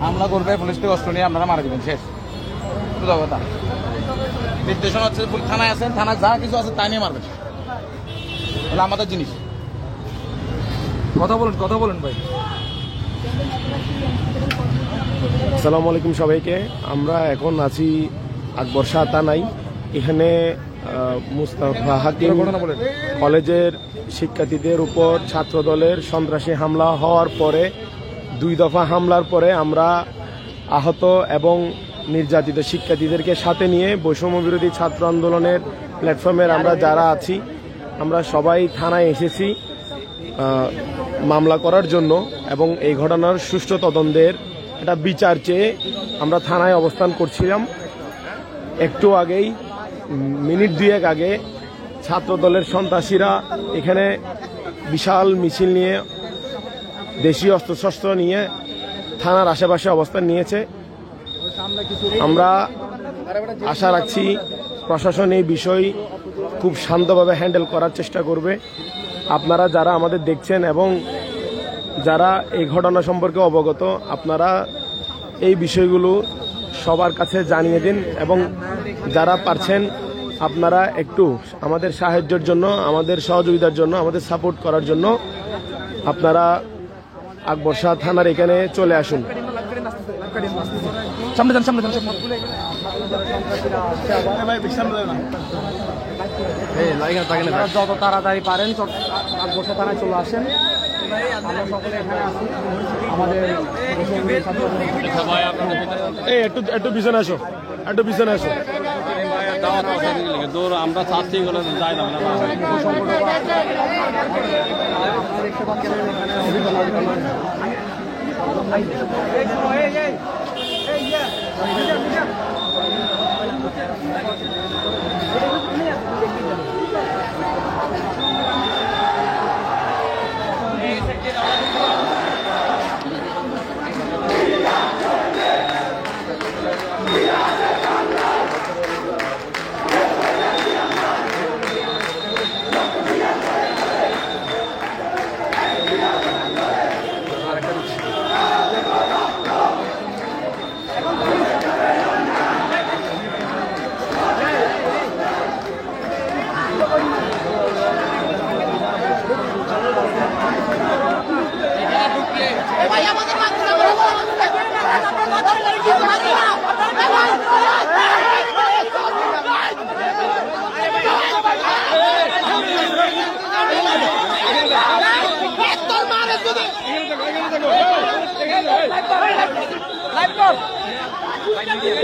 হামলা করবে, পুলিশ থেকে অস্ত্র নিয়ে আপনারা মারা দিবেন, শেষ। বুঝা কথা নির্দেশনা হচ্ছে থানায় আছেন, থানায় যা কিছু আছে তাই নিয়ে মারবেন, তাহলে আমাদের জিনিস। কথা বলেন ভাই। আসসালামু আলাইকুম সবাইকে। আমরা এখন আছি আকবর শাহ থানায়। এখানে মুস্তাফা হাকিম কলেজের শিক্ষার্থীদের উপর ছাত্রদলের সন্ত্রাসী হামলা হওয়ার পরে 2 দফা হামলার পরে আমরা আহত এবং নির্যাতিত শিক্ষার্থীদেরকে সাথে নিয়ে বৈষম্য বিরোধী ছাত্র আন্দোলনের প্ল্যাটফর্মের আমরা যারা আছি, আমরা সবাই থানায় এসেছি মামলা করার জন্য এবং এই ঘটনার সুষ্ঠু তদন্তের একটা বিচার চেয়ে আমরা থানায় অবস্থান করছিলাম। একটু আগেই মিনিট 2 আগে ছাত্রদলের সন্ত্রাসীরা এখানে বিশাল মিছিল নিয়ে দেশীয় অস্ত্রশস্ত্র নিয়ে থানার আশেপাশে অবস্থান নিয়েছে। আমরা আশা রাখছি প্রশাসন এই বিষয় খুব শান্তভাবে হ্যান্ডেল করার চেষ্টা করবে। আপনারা যারা আমাদের দেখছেন এবং যারা এই ঘটনা সম্পর্কে অবগত, আপনারা এই বিষয়গুলো সবার কাছে জানিয়ে দিন এবং যারা পারছেন আপনারা একটু আমাদের সাহায্যের জন্য, আমাদের সহযোগিতার জন্য, আমাদের সাপোর্ট করার জন্য আপনারা আকবর শাহ থানার এখানে চলে আসুন। যত তাড়াতাড়ি পারেন আকবর শাহ থানায় চলে আসেন। আমরা সকলে এখানে আছি। আমাদের একটু পিছনে আসো, একটু পিছনে আসো। আমরা চাচ্ছি যাই না দেখতে পাচ্ছেন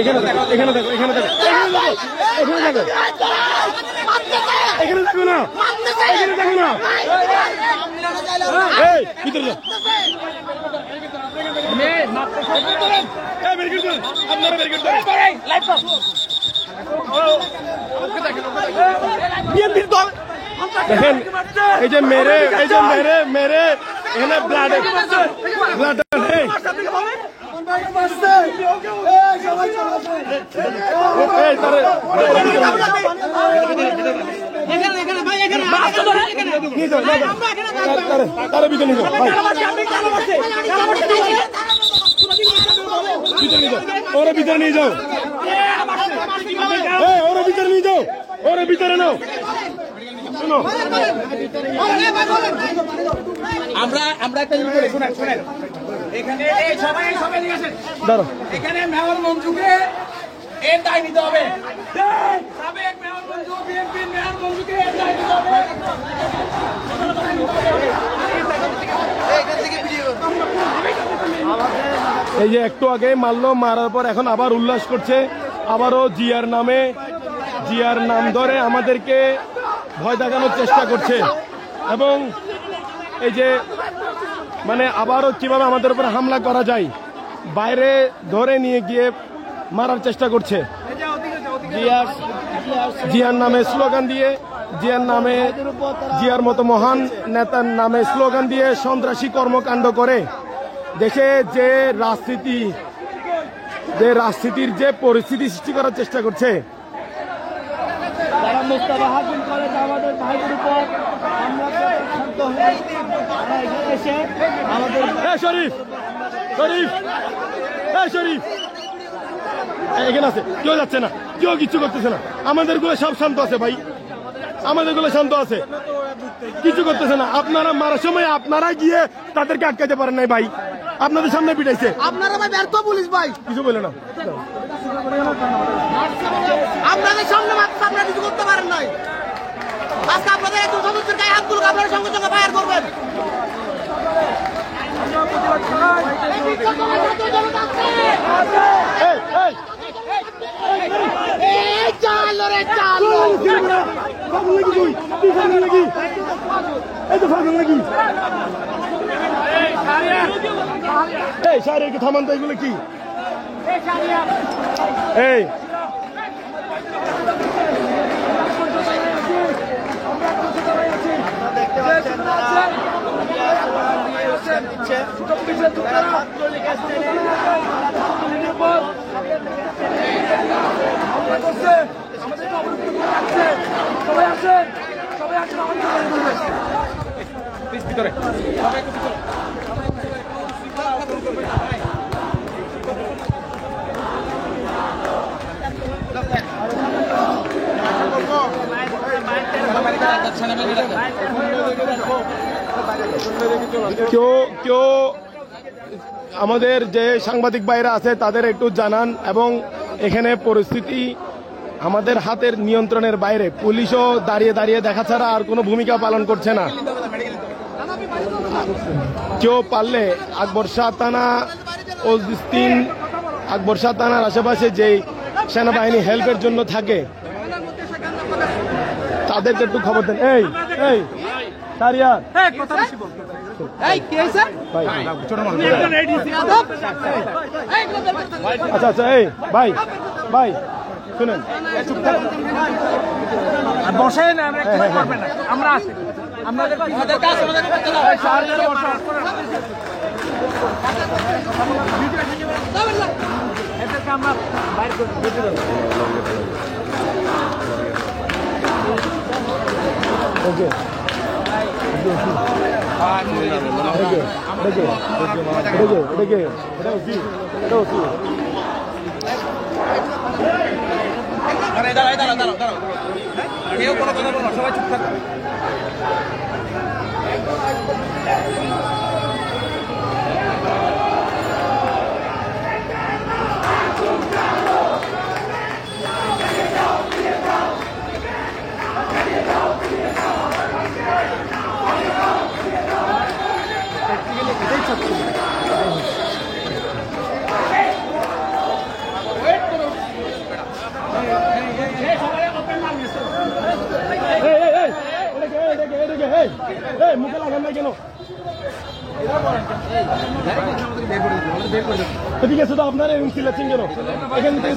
এখানে দেখো, এখানে দেখো, এখানে দেখো, এখানে দেখো, এখানে দেখো না, এখানে দেখো না। এই ভিতরে যাও। আপনারা বের করতে দেখেন, এই যে মেরে এখানে ব্লাড নেই। তারা ভিতরে নিয়ে যাও, ওরা ভিতরে নিয়ে যাও, ওরা ভিতরে নিয়ে যাও, ওরা ভিতরে নাও। আমরা একটা জিনিস বলি, শুনেন এখানে সবাই এখানে মেয়র মঞ্জুকে এর দায় নিতে হবে। সাবেক মেয়র মঞ্জু, বিএনপির মেয়র মঞ্জুকে এর দায় নিতে হবে। এই যে একটু আগে মারলো, মারার পর এখন আবার উল্লাস করছে, আবারও জিয়ার নাম ধরে আমাদেরকে ভয় দেখানোর চেষ্টা করছে এবং এই যে মানে আবারও কিভাবে আমাদের উপর হামলা করা যায় বাইরে ধরে নিয়ে গিয়ে মারার চেষ্টা করছে। জিয়ার নামে স্লোগান দিয়ে, জিয়ার মতো মহান নেতার নামে স্লোগান দিয়ে সন্ত্রাসী কর্মকাণ্ড করে দেখে যে রাজনীতির যে পরিস্থিতি সৃষ্টি করার চেষ্টা করছে। মুস্তাফা হাকিম কলেজ আমাদের ভাইদের উপর হামলা করে শান্ত হয়ে এসে আমাদের শরীফ, এই শরীফ এখানে আছে, কেউ যাচ্ছে না, কেউ কিচ্ছু করতেছে না। আমাদের গুলো সব শান্ত আছে ভাই, আমাদের গুলো শান্ত আছে, কিছু করতেছে না। আপনারা মারার সময় আপনারা গিয়ে তাদেরকে আটকাতে পারেন নাই ভাই, আপনাদের সামনে পিটাইছে। আপনারা ভাই ব্যর্থ পুলিশ ভাই, কিছু বলে না, আপনাদের সামনে মাত্র আপনারা কিছু করতে পারেন নাই। আজকে আপনাদের একজন সদস্যের গায়ে হাত তুলুক, আপনারা সঙ্গে সঙ্গে ফায়ার করবেন। এই চালো রে চালো, এই সারে কি থামান তো, এগুলো কি? এই ভিতরে কেউ আমাদের যে সাংবাদিক ভাইরা আছে তাদের একটু জানান, এবং এখানে পরিস্থিতি আমাদের হাতের নিয়ন্ত্রণের বাইরে। পুলিশও দাঁড়িয়ে দাঁড়িয়ে দেখা ছাড়া আর কোনো ভূমিকা পালন করছে না। কেউ পারলে আকবর শাহ থানা, ওলদিস্তিন, আকবর শাহ থানার আশেপাশে যেই সেনাবাহিনী হেল্পের জন্য থাকে তাদেরকে একটু খবর দেন। এই এই তারিয়ার এই কি হইছে? ভাই, আচ্ছা আচ্ছা, এই ভাই ভাই শুনেন, বসেন, আমরা কিছু করবেন না, আমরা আছি, আমাদের কাজ আমাদের করতে দাও। এদেরকে আমরা বাইরে করে দেব। ওকে দাঁড়াও, কেউ কোনো কথা বলো না, সবাই চুপ থাকো। মুখে লাগান না কেন? ঠিক আছে, তো আপনারা এরকম চিল্লাচ্ছেন কেন? এখান থেকে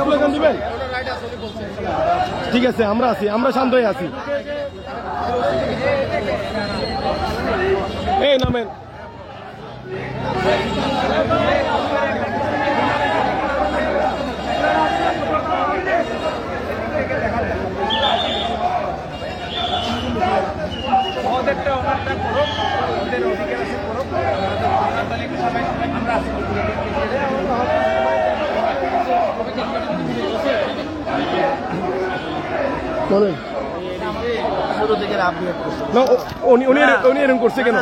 স্লোগান দিবেন। ঠিক আছে, আমরা আছি, আমরা শান্ত হয়ে আছি। এই নামেন, ওদেরটা ওনারটা করো, ওদের অধিকার আছে করো, আমরা আছি। বলেন না, উনি এরকম করছে কেন?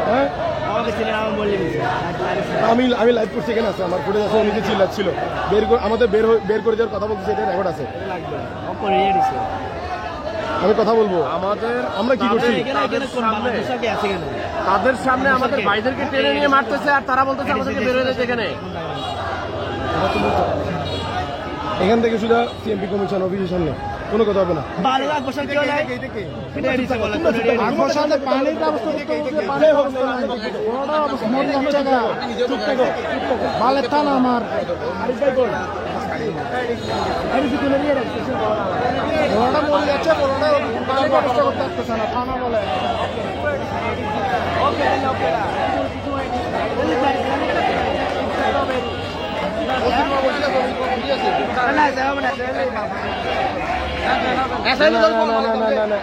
হ্যাঁ, আমি লাইভ করছি, এখানে আছে আমার ফুটেজ আছে। উনি যে চিল্লাচ্ছিল, আমাদের বের করে যাওয়ার কথা বলতেছে, এটা রেকর্ড আছে। আমি কথা বলবো, আমরা কি করছি? তাদের সামনে আমাদের ভাইদেরকে টেনে নিয়ে মারতেছে, আর তারা বলতেছে আমাদেরকে বের হয়ে যেতে। এখান থেকে শুধু সিএমপি কমিশন অফিসের সামনে কোনো কথা হবে না। আমার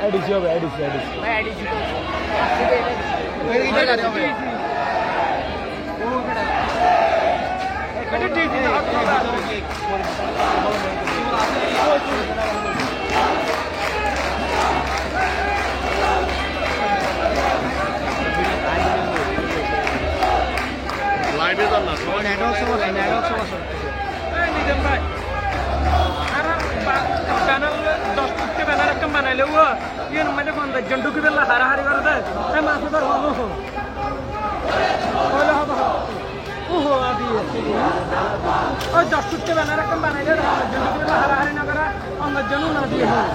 এডিসি হবে, এডিসি। নিজাম ভাই আর ব্যানার 10 ফুটকে ব্যানার একটা বানাইলে ও ইয়ে মানে 50 জন ঢুকে দিলে হারাহারি করে দেয় এই মাছ ধর হলো হলো হবে ওহো আদি ওই 10 ফুটকে ব্যানার একটা বানাইলে 50 জন ঢুকে দিলে হারাহারি না করে 50 জন না দিয়ে হয়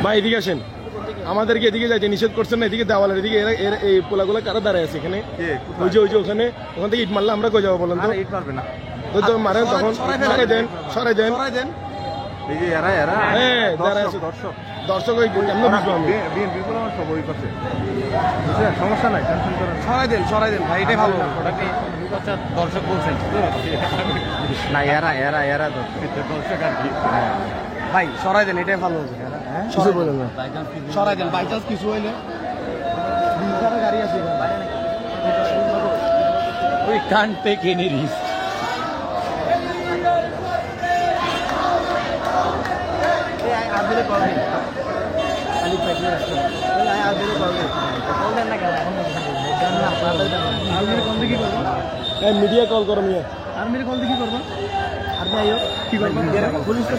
ভাই এদিকে আসেন, আমাদেরকে এদিকে যাইতে নিষেধ করছেন না, এদিকে দেওয়ালের এদিকে এই পোলাগুলো কারা দাঁড়ায় আছে এখানে? ওই যে ওখানে, ওখান থেকে ইট মারলে আমরা কই যাবো বলেন তো? ইট পারবে না মারেন তখন সরাই দেন এই যে এরা হ্যাঁ দাঁড়ায় আছে দর্শক ওই কেমন বুঝবো আমি? বিএনপি গুলো সব ওই করছে, বুঝছেন? সমস্যা নাই, টেনশন করেন না। সরাই দেন ভাই, এটাই ভালো। দর্শক বলছেন না এরা দর্শক আর কি। ভাই সরাই দেন, এটাই ভালো হবে। কিছু বলেন না। সরাই দেন, বাই চান্স কিছু হইলে গাড়ি আছে we can't take any risk media call করো মিয়া। আর্মির কল দিয়ে কি করবো? আর্মি আইও কি করবো? পুলিশ তো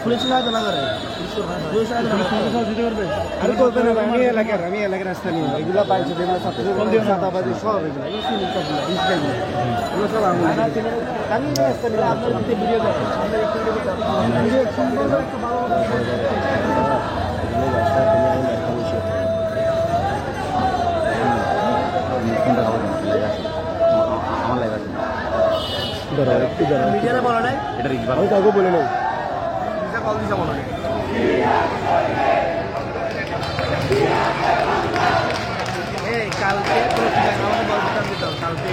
পুলিশ না তো না করে আর করবে না। আমি এলাকার রাস্তা নিয়ে এগুলা পাইছে, যেগুলো ছাত্রবাদী সব এগুলো সব আমি রাস্তা নিয়ে আপনার ভিডিও মিডিয়াতে বলা নাই, আমি কাউকে বলে নেই। কল দিছে বলা নাই। কালকে কালকে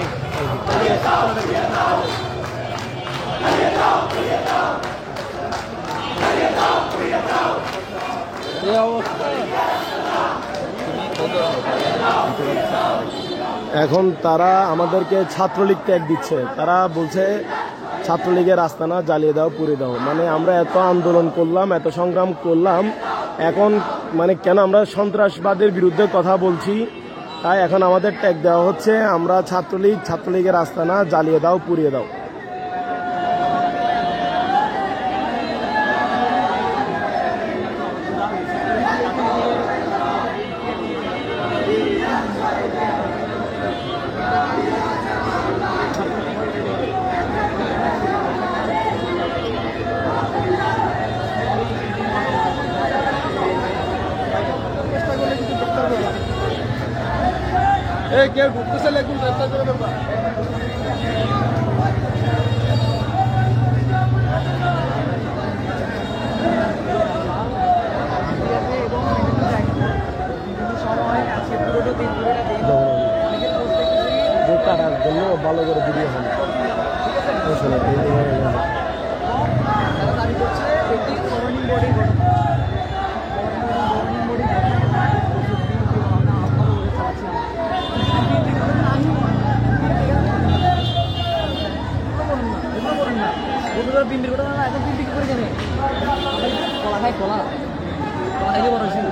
এখন তারা আমাদেরকে ছাত্রলীগ ত্যাগ দিচ্ছে, তারা বলছে ছাত্রলীগের আস্তানা জ্বালিয়ে দাও, পুড়ে দাও। মানে আমরা এত আন্দোলন করলাম, এত সংগ্রাম করলাম, এখন মানে কেন আমরা সন্ত্রাসবাদের বিরুদ্ধে কথা বলছি, তাই এখন আমাদের ট্যাগ দেওয়া হচ্ছে আমরা ছাত্রলীগের আস্তানা জ্বালিয়ে দাও, পুড়িয়ে দাও। কেউ ঢুকতেছে লেগুন চেষ্টা করে দেবা। কাটার জন্য ভালো করে ভিডিও হবে। পিন্ডির কথা না, এখন পিন্ডি কি করে জানে? কলা খাই, কলা খাইতে বড় হয়েছিল।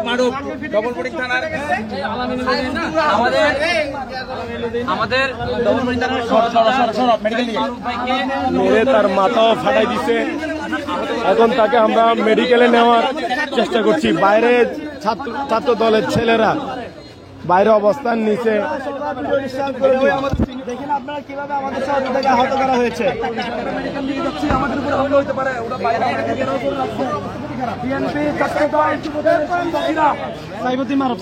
মারুফ ডবলপুরি থানার আমাদের মেরে তার মাথাও ফাটাই দিছে। এখন তাকে আমরা মেডিকেলে নেওয়ার চেষ্টা করছি। বাইরে ছাত্র দলের ছেলেরা বাইরে অবস্থান নিচে। দেখেন আপনারা কিভাবে আমাদের সহযোগিতাকে আহত করা হয়েছে। সাইবুদ্দিন মারুফ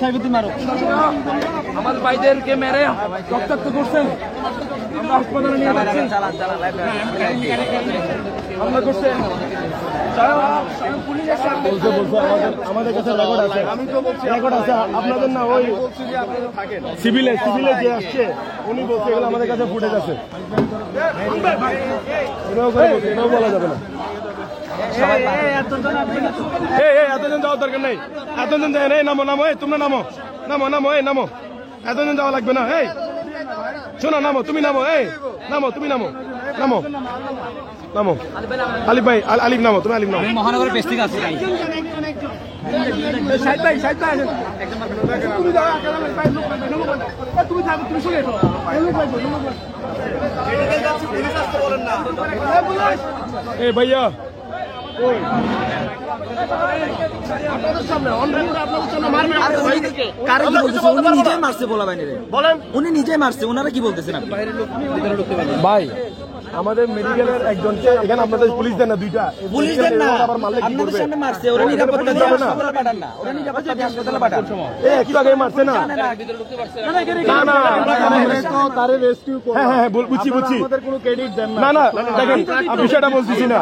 আমার ভাইদেরকে মেরে রক্তাক্ত করছেন। আমরা হাসপাতালে নিয়ে যাচ্ছি। হামলা করছেন। বলছে আমাদের কাছে রেকর্ড আছে আপনাদের না। ওই সিভিলে যে আসছে উনি বলছে এগুলো আমাদের কাছে ফুটেজ আছে। এটাও বলা যাবে না। এতজন যাওয়ার দরকার নেই। এতজন যায় না। নামো তোমরা নামো। এতজন যাওয়া লাগবে না। এই শোনো, নামো তুমি নামো আলিফ ভাই, আলিফ নামো, তুমি আলিফ নামো। মহানগরের বেস্ট থেকে আসছি। এই ভাইয়া উনি নিজে মারছে, ওনারা কি বলতেছেন? ভাই আমাদের মেডিকেলের একজনকে এখানে আপনাদের পুলিশ দেন না, দুইটা পুলিশ দেন না, আবার মারলে কি করবে? সামনে মারছে, ওরা নিরাপত্তা দিয়ে হাসপাতালে পাঠান না, ওরা নিরাপত্তা দিয়ে হাসপাতালে পাঠান। একটু আগে মারছে না। হ্যাঁ বুঝছি। না দেখেন বিষয়টা বলতেছি না।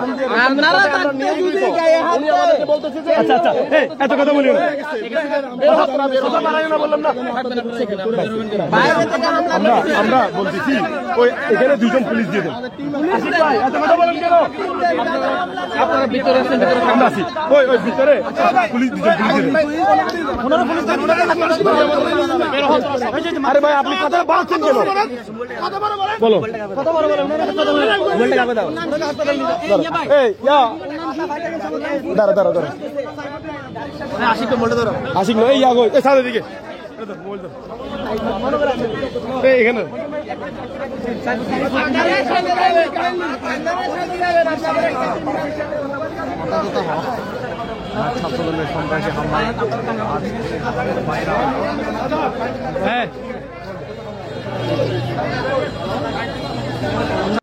আচ্ছা এত কথা বলি না, বললাম না। আমরা বলতেছি ওই এখানে দুজন পুলিশ দিয়ে দেন। আপনারা ভিতরে আছেন, আমরা আছি ওই ভিতরে পুলিশ দুজন পুলিশ দিয়ে দেন। আরে ভাই আপনি কথা বলছেন কেন? বলো দাঁড়া আশিক নয়, এই আগো এই সাথে দিকে এখানে ছাত্রদলের সন্ত্রাসী হামলায়